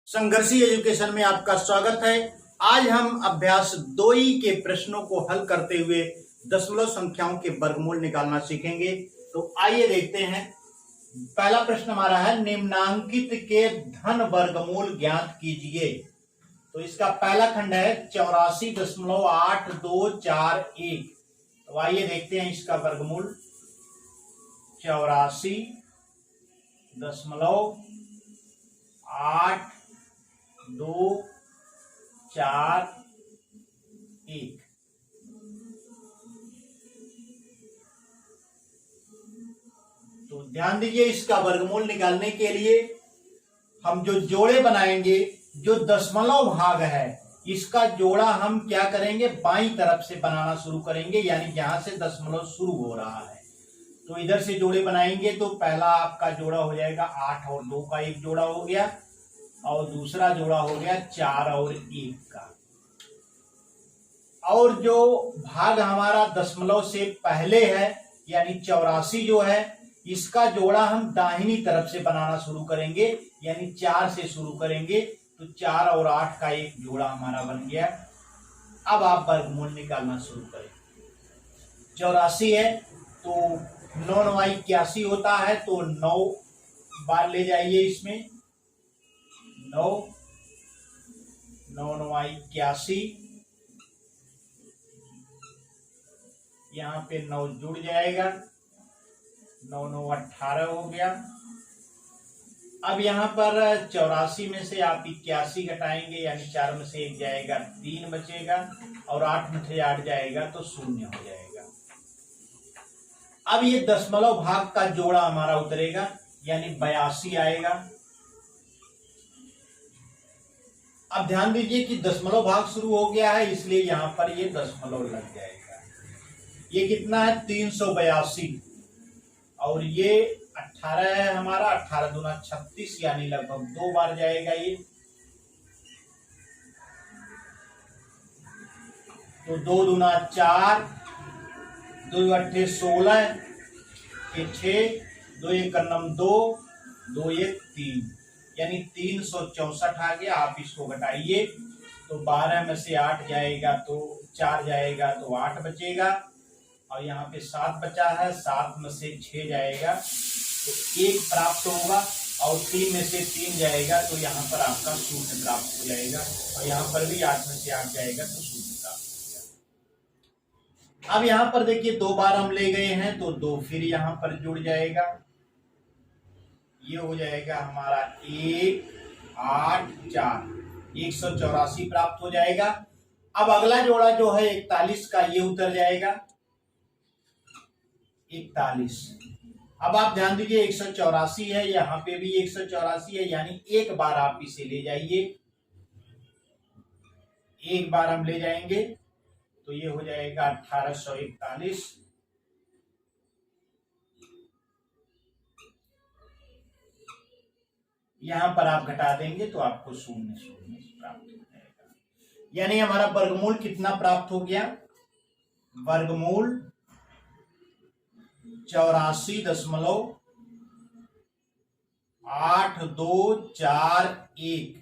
संघर्षी education में आपका स्वागत है। आज हम अभ्यास 2 के प्रश्नों को हल करते हुए दशमलव संख्याओं के वर्गमूल निकालना सीखेंगे। तो आइए देखते हैं। पहला प्रश्न हमारा है, निम्नांकित के धन वर्गमूल ज्ञात कीजिए। तो इसका पहला खंड है 84.8241। तो आइए देखते हैं इसका वर्गमूल। 84.8241। तो ध्यान दीजिए, इसका वर्गमूल निकालने के लिए हम जो जोड़े बनाएंगे, जो दशमलव भाग है इसका जोड़ा हम क्या करेंगे, बाईं तरफ से बनाना शुरू करेंगे, यानी जहां से दशमलव शुरू हो रहा है। तो इधर से जोड़े बनाएंगे तो पहला आपका जोड़ा हो जाएगा 8 और 2 का एक जोड़ा हो गया, और दूसरा जोड़ा हो गया 4 और 1 का। और जो भाग हमारा दशमलव से पहले है यानी 84 जो है, इसका जोड़ा हम दाहिनी तरफ से बनाना शुरू करेंगे, यानी 4 से शुरू करेंगे। तो 4 और 8 का एक जोड़ा हमारा बन गया। अब आप वर्गमूल निकालना शुरू करें। 84 है तो 9 9 81 होता है, तो 9 बार ले जाइए इसमें। 9 9 9 81, यहाँ पे 9 जुड़ जाएगा, 9 9 18 हो गया। अब यहाँ पर 84 में से आप 81 घटाएंगे, यानी 4 में से 1 जाएगा, 3 बचेगा, और 8 में से 8 जाएगा तो 0 हो जाएगा। अब ये दशमलव भाग का जोड़ा हमारा उतरेगा, यानी 82 आएगा। अब ध्यान दीजिए कि दशमलव भाग शुरू हो गया है, इसलिए यहां पर ये दशमलव लग जाएगा। ये कितना है, 382, और ये 18 है हमारा। 18 दूना 36, यानी लगभग 2 बार जाएगा ये। तो 2 दूना 4, 2 अट्ठे 16, 6, 2 1 नम 2, 2 1 3, यानी 364 आ गया। आप इसको घटाइए तो 12 में से 8 जाएगा तो 4 जाएगा तो 8 बचेगा, और यहाँ पे 7 बचा है, 7 में से 6 जाएगा तो 1 प्राप्त होगा, और 3 में से 3 जाएगा तो यहाँ पर आपका 0 प्राप्त हो जाएगा, और यहाँ पर भी 8 में से 8 जाएगा तो 0 प्राप्त हो जाएगा। अब यहाँ पर देखिए 2 बार हम ले गए हैं तो 2 फिर यहाँ पर जुड़ जाएगा। ये हो जाएगा हमारा 1 8 4, 184 प्राप्त हो जाएगा। अब अगला जोड़ा जो है 41 का, ये उतर जाएगा 41। अब आप ध्यान दीजिए 184 है, यहाँ पे भी 184 है, यानी एक बार आप इसे ले जाइए। एक बार हम ले जाएंगे तो ये हो जाएगा 1841। यहां पर आप घटा देंगे तो आपको 0 0 प्राप्त हो जाएगा, यानी हमारा वर्गमूल कितना प्राप्त हो गया, वर्गमूल 84.8241।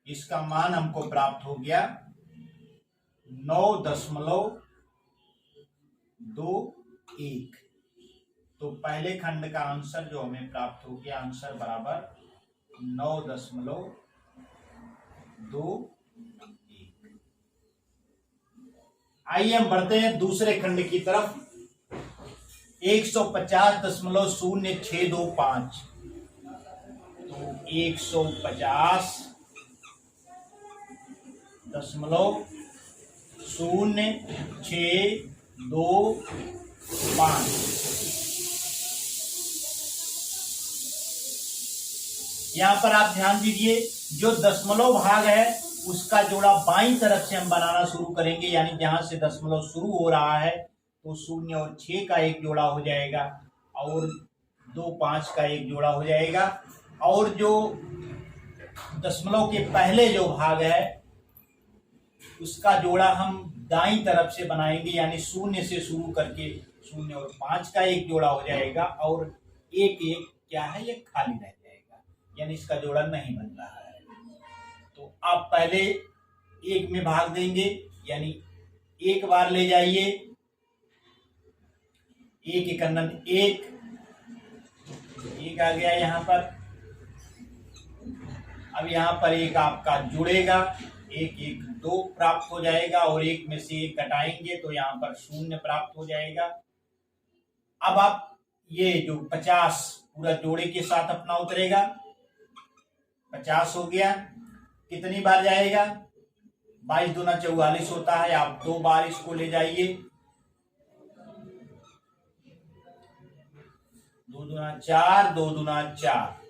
इसका मान हमको प्राप्त हो गया 9.21। तो पहले खंड का आंसर जो हमें प्राप्त हो गया, आंसर बराबर 9.21। आइए हम बढ़ते हैं दूसरे खंड की तरफ। 150.0625। तो 150.0625। यहां पर आप ध्यान दीजिए, जो दशमलव भाग है उसका जोड़ा बाईं तरफ से हम बनाना शुरू करेंगे, यानी जहां से दशमलव शुरू हो रहा है तो 0 और 6 का एक जोड़ा हो जाएगा, और 2 5 का एक जोड़ा हो जाएगा। और जो दशमलव के पहले जो भाग है उसका जोड़ा हम दाईं तरफ से बनाएंगे, यानी 0 से शुरू करके 0 और 5 का एक जोड़ा हो जाएगा, और 1 1 क्या है, ये खाली रह जाएगा, यानी इसका जोड़ा नहीं बन रहा है। आप पहले एक में भाग देंगे, यानी एक बार ले जाइए, एक एकन्नन एक आ गया यहाँ पर। अब यहाँ पर एक आपका जुड़ेगा, एक एक दो प्राप्त हो जाएगा और एक में से एक घटाएंगे तो यहाँ पर शून्य प्राप्त हो जाएगा। अब आप ये जो 50 पूरा जोड़े के साथ अपना उतरेगा, 50 हो गया। कितनी बार जाएगा? 22 दूना 44 होता है। आप 2 बार इसको ले जाइए, 2 दूना 4, 2 दूना 4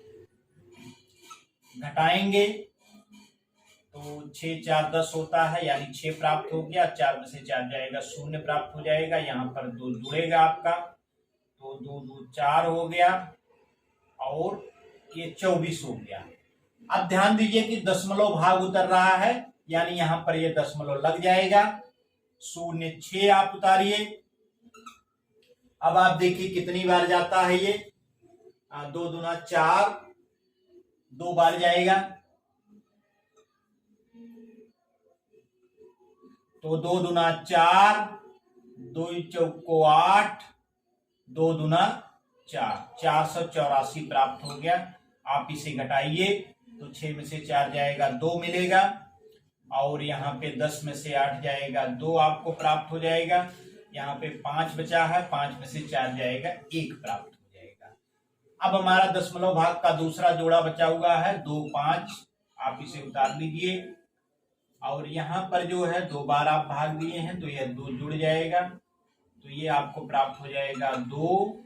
घटाएंगे तो 6 4 10 होता है, यानी 6 प्राप्त हो गया। 4 में से 4 जाएगा, शून्य प्राप्त हो जाएगा। यहाँ पर 2 जुड़ेगा आपका, तो 2 2 4 हो गया और ये 24 हो गया। अब ध्यान दीजिए कि दशमलव भाग उतर रहा है, यानी यहाँ पर ये दशमलव लग जाएगा। 0 6 आप उतारिए। अब आप देखिए कितनी बार जाता है ये, 2 दूना 4, 2 बार जाएगा, तो 2 दूना 4, 2 चौको 8, 2 दूना 4, 484 प्राप्त हो गया। आप इसे घटाइए तो 6 में से 4 जाएगा, 2 मिलेगा और यहाँ पे 10 में से 8 जाएगा, 2 आपको प्राप्त हो जाएगा। यहाँ पे 5 बचा है, 5 में से 4 जाएगा, 1 प्राप्त हो जाएगा। अब हमारा दशमलव भाग का दूसरा जोड़ा बचा हुआ है 2 5, आप इसे उतार लीजिए और यहाँ पर जो है 2 बार आप भाग दिए हैं तो यह 2 जुड़ जाएगा, तो ये आपको प्राप्त हो जाएगा 2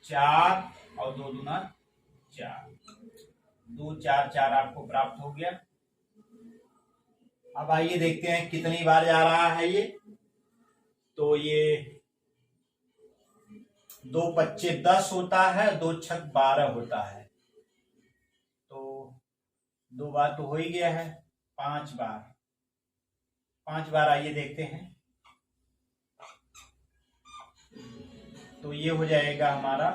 4 और 2 दूना 4, 2 4 4 आपको प्राप्त हो गया। अब आइए देखते हैं कितनी बार जा रहा है ये, तो ये 2 25 10 होता है, 2 6 12 होता है, तो 2 बार तो हो ही गया है, 5 बार आइए देखते हैं। तो ये हो जाएगा हमारा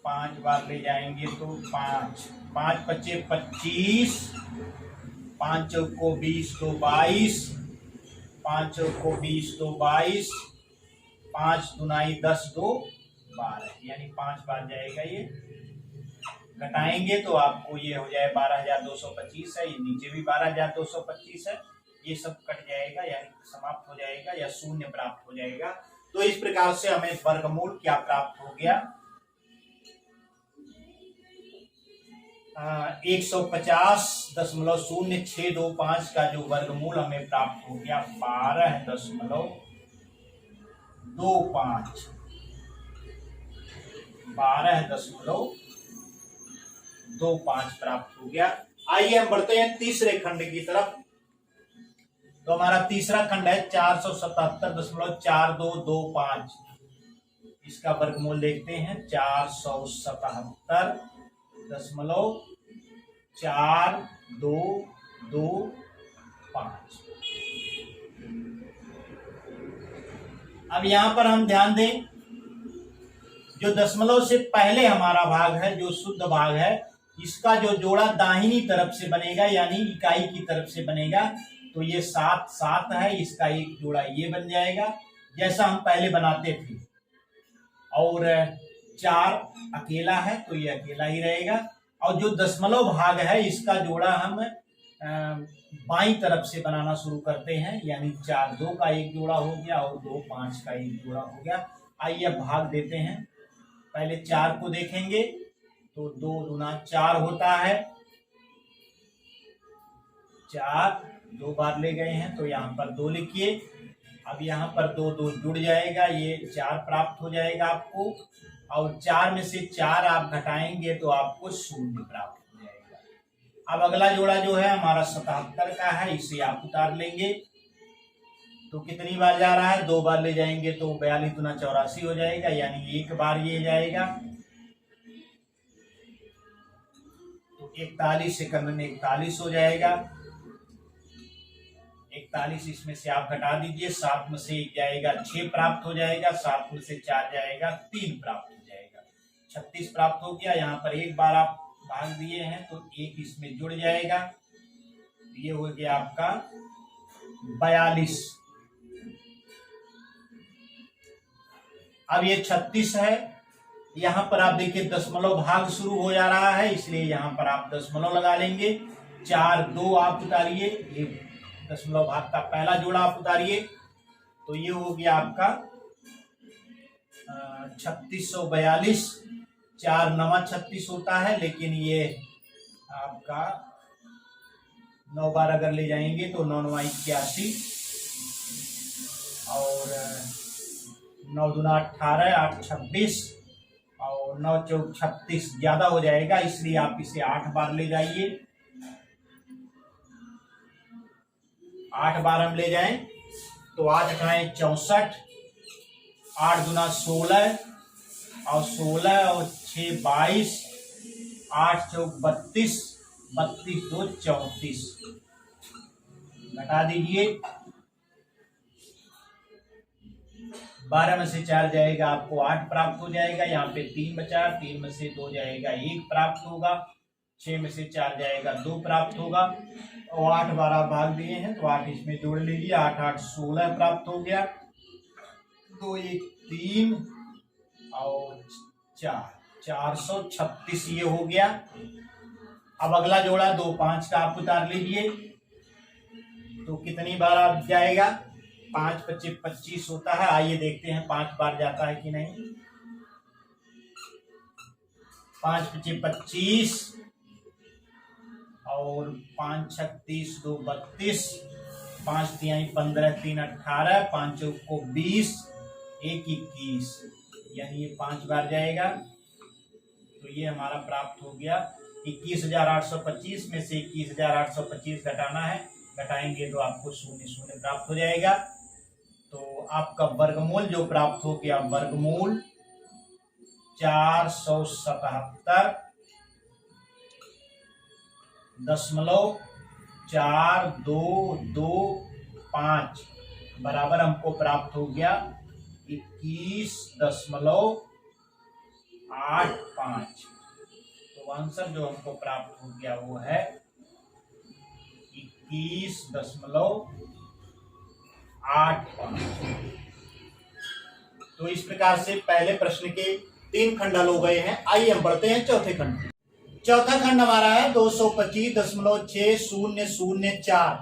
5 बार ले जाएंगे तो 5 5 25 25, 5 चौको 20 तो 22, 5 चौको 20 तो 22, 5 दुनाई 10 2 12, यानी 5 बार जाएगा ये। घटाएंगे तो आपको ये हो जाए 12,225 है, ये नीचे भी 12,225 है, ये सब कट जाएगा यानी समाप्त हो जाएगा या शून्य प्राप्त हो जाएगा। तो इस प्रकार से हमें वर्गमूल क्या प्राप्त हो गया, 150.0625 का जो वर्गमूल हमें प्राप्त हो गया 12.25 प्राप्त हो गया। आइए हम बढ़ते हैं तीसरे खंड की तरफ। तो हमारा तीसरा खंड है 477.4225, इसका वर्गमूल देखते हैं 477.4225। अब यहां पर हम ध्यान दें, जो दशमलव से पहले हमारा भाग है, जो शुद्ध भाग है, इसका जो जोड़ा दाहिनी तरफ से बनेगा यानी इकाई की तरफ से बनेगा, तो ये 7 7 है, इसका एक जोड़ा ये बन जाएगा जैसा हम पहले बनाते थे, और 4 अकेला है तो ये अकेला ही रहेगा। और जो दशमलव भाग है इसका जोड़ा हम बाईं तरफ से बनाना शुरू करते हैं, यानी 4 2 का एक जोड़ा हो गया और 2 5 का एक जोड़ा हो गया। आइए अब भाग देते हैं, पहले 4 को देखेंगे तो 2 दूना 4 होता है, 4 2 बार ले गए हैं तो यहाँ पर 2 लिखिए। अब यहाँ पर 2 2 जुड़ जाएगा, ये 4 प्राप्त हो जाएगा आपको, और 4 में से 4 आप घटाएंगे तो आपको शून्य प्राप्त हो जाएगा। अब अगला जोड़ा जो है हमारा 77 का है, इसे आप उतार लेंगे तो कितनी बार जा रहा है, 2 बार ले जाएंगे तो 42 दूना 84 हो जाएगा, यानी एक बार ये जाएगा, तो 41 से 41 हो जाएगा, 41 इसमें से आप घटा दीजिए, 7 में से 1 जाएगा 6 प्राप्त हो जाएगा, 7 में से 4 जाएगा 3 प्राप्त हो जाएगा, 36 प्राप्त हो गया। यहाँ पर एक बार आप भाग दिए हैं तो 1 इसमें जुड़ जाएगा। ये हो गया आपका 42। अब ये 36 है। यहाँ पर आप देखिए दशमलव भाग शुरू हो जा रहा है, इसलिए यहाँ पर आप दशमलव लगा लेंगे। 4 2 आप उतारिए, ये दशमलव भाग का पहला जोड़ा आप उतारिए, तो ये हो गया आपका 3642। 4 9 36 होता है, लेकिन ये आपका 9 बार अगर ले जाएंगे तो 9 9 81 और 9 दूना 18, 8 26 और 9 4 36 ज्यादा हो जाएगा, इसलिए आप इसे 8 बार ले जाइए। 8 बार हम ले जाएं तो 8 8 64, 8 दूना 16 और 16 और 6 22, 8 4 32, 32 2 34। घटा दीजिए, 12 में से 4 जाएगा आपको 8 प्राप्त हो जाएगा। यहाँ पे 3 बचा, 3 में से 2 जाएगा 1 प्राप्त होगा। 6 में से 4 जाएगा 2 प्राप्त होगा। और 8 बार आप भाग दिए हैं तो 8 इसमें जोड़ लीजिए। 8 8 16 प्राप्त हो गया। 2 1 3 और 4 436 ये हो गया। अब अगला जोड़ा 2 5 का आप उतार लीजिए, तो कितनी बार आप जाएगा? 5 25 25 होता है। आइए देखते हैं 5 बार जाता है कि नहीं। 5 25 25 और 5 36 2 32, 5 3 15 3 18, 5 चौको 20, 1 21, यानी ये 5 बार जाएगा। तो ये हमारा प्राप्त हो गया 21,825 में से 21,825 घटाना है। घटाएंगे तो आपको 0 0 प्राप्त हो जाएगा। तो आपका वर्गमूल जो प्राप्त हो गया, वर्गमूल 477.4225 बराबर हमको प्राप्त हो गया 21.85। तो आंसर जो हमको प्राप्त हो गया वो है 21.85। तो इस प्रकार से पहले प्रश्न के 3 खंड हल हो गए हैं। आइए हम बढ़ते हैं चौथे खंड। चौथा खंड हमारा है 225.6004।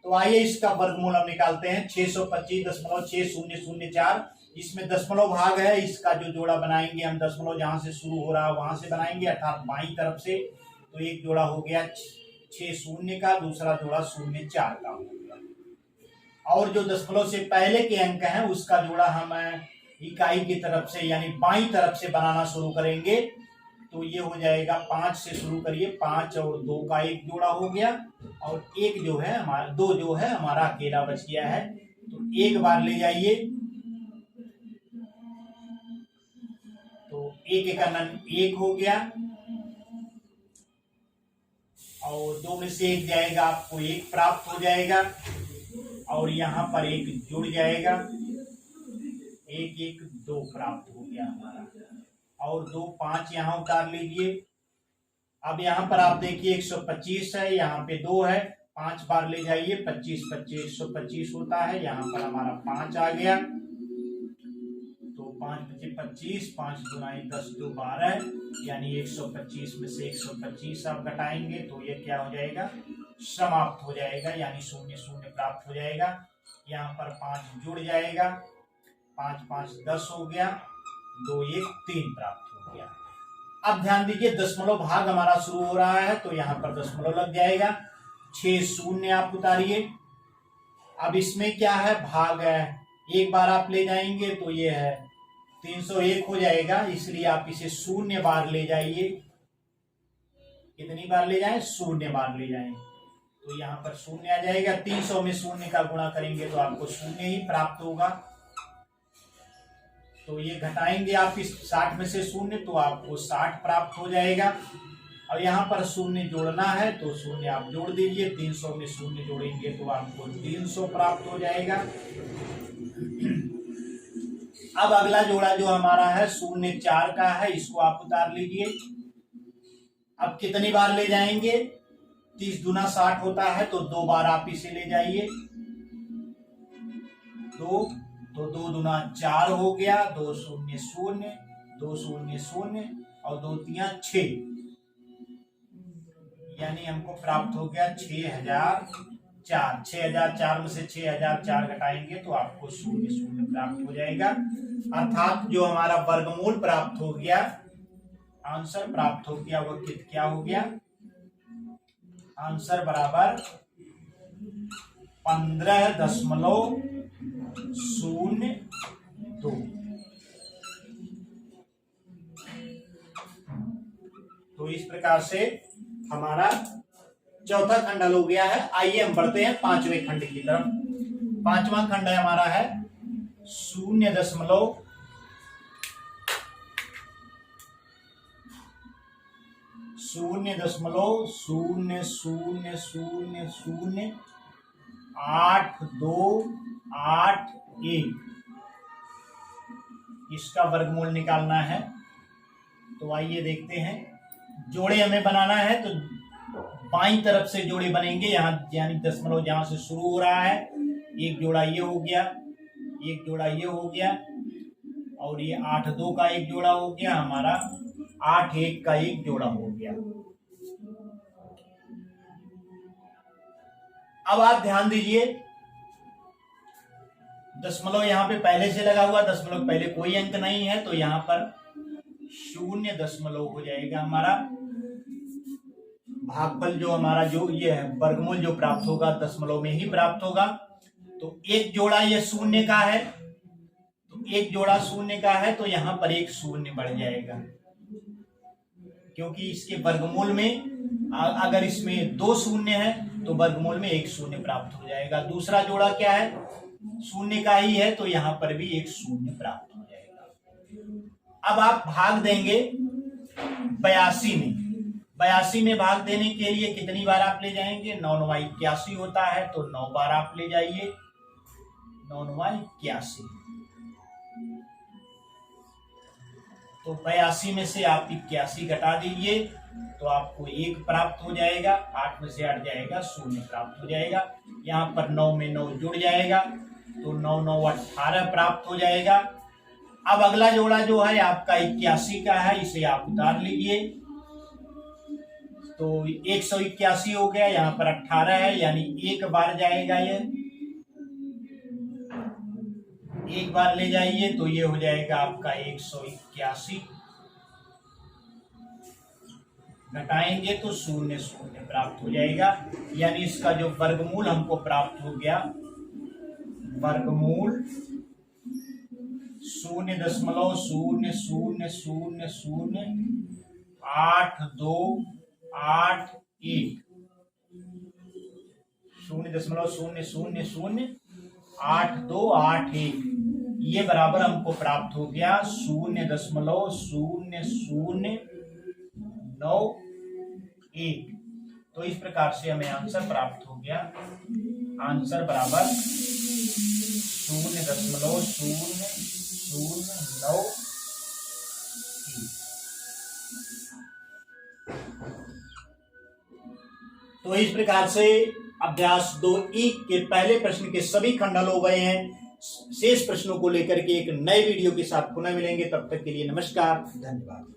तो आइए इसका वर्गमूल हम निकालते हैं। 625.6004, इसमें दशमलव भाग है। इसका जो जोड़ा बनाएंगे हम, दशमलव जहां से शुरू हो रहा है वहां से बनाएंगे, अर्थात बाईं तरफ से। तो एक जोड़ा हो गया 6 0 का, दूसरा जोड़ा 0 4 का हो गया। और जो दशमलव से पहले के अंक हैं उसका जोड़ा हम इकाई की तरफ से यानी बाईं तरफ से बनाना शुरू करेंगे। तो ये हो जाएगा 5 से शुरू करिए। 5 और 2 का एक जोड़ा हो गया, और एक जो है हमारा 2 जो है हमारा अकेला बच गया है। तो 1 बार ले जाइए, तो 1 का 1 हो गया, और 2 में से 1 जाएगा, आपको 1 प्राप्त हो जाएगा। और यहाँ पर 1 जुड़ जाएगा, 1 1 2 प्राप्त हो गया हमारा। और 2 5 यहाँ उतार लीजिए। अब यहाँ पर आप देखिए 125 है, यहाँ पे 2 है। 5 बार ले जाइए, 25 25 125 होता है। यहाँ पर हमारा 5 आ गया, तो 5 25 25, 5 दूना 10 2 12, यानी 125 में से 125 आप घटाएंगे तो ये क्या हो जाएगा? समाप्त हो जाएगा, यानी 0 0 प्राप्त हो जाएगा। यहाँ पर 5 जुड़ जाएगा, 5 5 10 हो गया, 2 1 3 प्राप्त हो गया। अब ध्यान दीजिए दशमलव भाग हमारा शुरू हो रहा है, तो यहाँ पर दशमलव लग जाएगा। 6 0 आप उतारिए। अब इसमें क्या है? भाग है, 1 बार आप ले जाएंगे तो ये है 301 हो जाएगा, इसलिए आप इसे 0 बार ले जाइए। कितनी बार ले जाएं? 0 बार ले जाएं, तो यहाँ पर 0 आ जाएगा। 300 में 0 का गुणा करेंगे तो आपको 0 ही प्राप्त होगा। तो ये घटाएंगे आप इस 60 में से 0, तो आपको 60 प्राप्त हो जाएगा। और यहाँ पर 0 जोड़ना है, तो 0 आप जोड़ दीजिए। 300 में 0 जोड़ेंगे तो आपको 300 प्राप्त हो जाएगा। अब अगला जोड़ा जो हमारा है 0 4 का है, इसको आप उतार लीजिए। अब कितनी बार ले जाएंगे? 30 दूना 60 होता है, तो 2 बार आप इसे ले जाइए। 2 तो 2 दूना 4 हो गया, 2 शून्य शून्य, 2 शून्य शून्य और 2 तिया 6, यानी हमको प्राप्त हो गया 6004। 6004 में से 6004 घटाएंगे तो आपको शून्य शून्य प्राप्त हो जाएगा। अर्थात जो हमारा वर्गमूल प्राप्त हो गया, आंसर प्राप्त हो गया, वो क्या हो गया? आंसर बराबर 15.02। तो इस प्रकार से हमारा चौथा खंड हल हो गया है। आइए हम बढ़ते हैं पांचवें खंड की तरफ। पांचवा खंड है हमारा है 0.000008 281। इसका वर्गमूल निकालना है। तो आइए देखते हैं। जोड़े हमें बनाना है, तो बाईं तरफ से जोड़े बनेंगे, यहाँ यानी दशमलव जहां से शुरू हो रहा है। एक जोड़ा ये हो गया, एक जोड़ा ये हो गया, और ये 8-2 का एक जोड़ा हो गया, हमारा 8-1 का एक जोड़ा हो गया। अब आप ध्यान दीजिए, दशमलव यहाँ पे पहले से लगा हुआ, दशमलव पहले कोई अंक नहीं है, तो यहाँ पर 0.0 हो जाएगा। हमारा भागफल जो हमारा जो ये है, वर्गमूल जो प्राप्त होगा दशमलव में ही प्राप्त होगा। तो एक जोड़ा ये शून्य का है, तो एक जोड़ा शून्य का है, तो यहाँ पर एक शून्य बढ़ जाएगा, क्योंकि इसके वर्गमूल में अगर इसमें 2 शून्य है तो वर्गमूल में 1 शून्य प्राप्त हो जाएगा। दूसरा जोड़ा क्या है? शून्य का ही है, तो यहाँ पर भी 1 शून्य प्राप्त हो जाएगा। अब आप भाग देंगे 82 में। 82 में भाग देने के लिए कितनी बार आप ले जाएंगे? 9 9 81 होता है, तो 9 बार आप ले जाइए। 9 9 81, तो 82 में से आप 81 घटा दीजिए, तो आपको 1 प्राप्त हो जाएगा। 8 में से 8 जाएगा, 0 प्राप्त हो जाएगा। यहाँ पर 9 में 9 जुड़ जाएगा, तो 9 9 18 प्राप्त हो जाएगा। अब अगला जोड़ा जो है आपका 81 का है, इसे आप उतार लीजिए, तो 181 हो गया। यहाँ पर 18 है, यानी 1 बार जाएगा, ये 1 बार ले जाइए, तो ये हो जाएगा आपका 181। घटाएंगे तो 0 0 प्राप्त हो जाएगा, यानी इसका जो वर्गमूल हमको प्राप्त हो गया, वर्गमूल 0.0008281, 0.0008281, ये बराबर हमको प्राप्त हो गया 0.0091। तो इस प्रकार से हमें आंसर प्राप्त हो गया। आंसर बराबर 0.0091। तो इस प्रकार से अभ्यास 2E के पहले प्रश्न के सभी खंड हल हो गए हैं। शेष प्रश्नों को लेकर के एक नए वीडियो के साथ पुनः मिलेंगे। तब तक के लिए नमस्कार, धन्यवाद।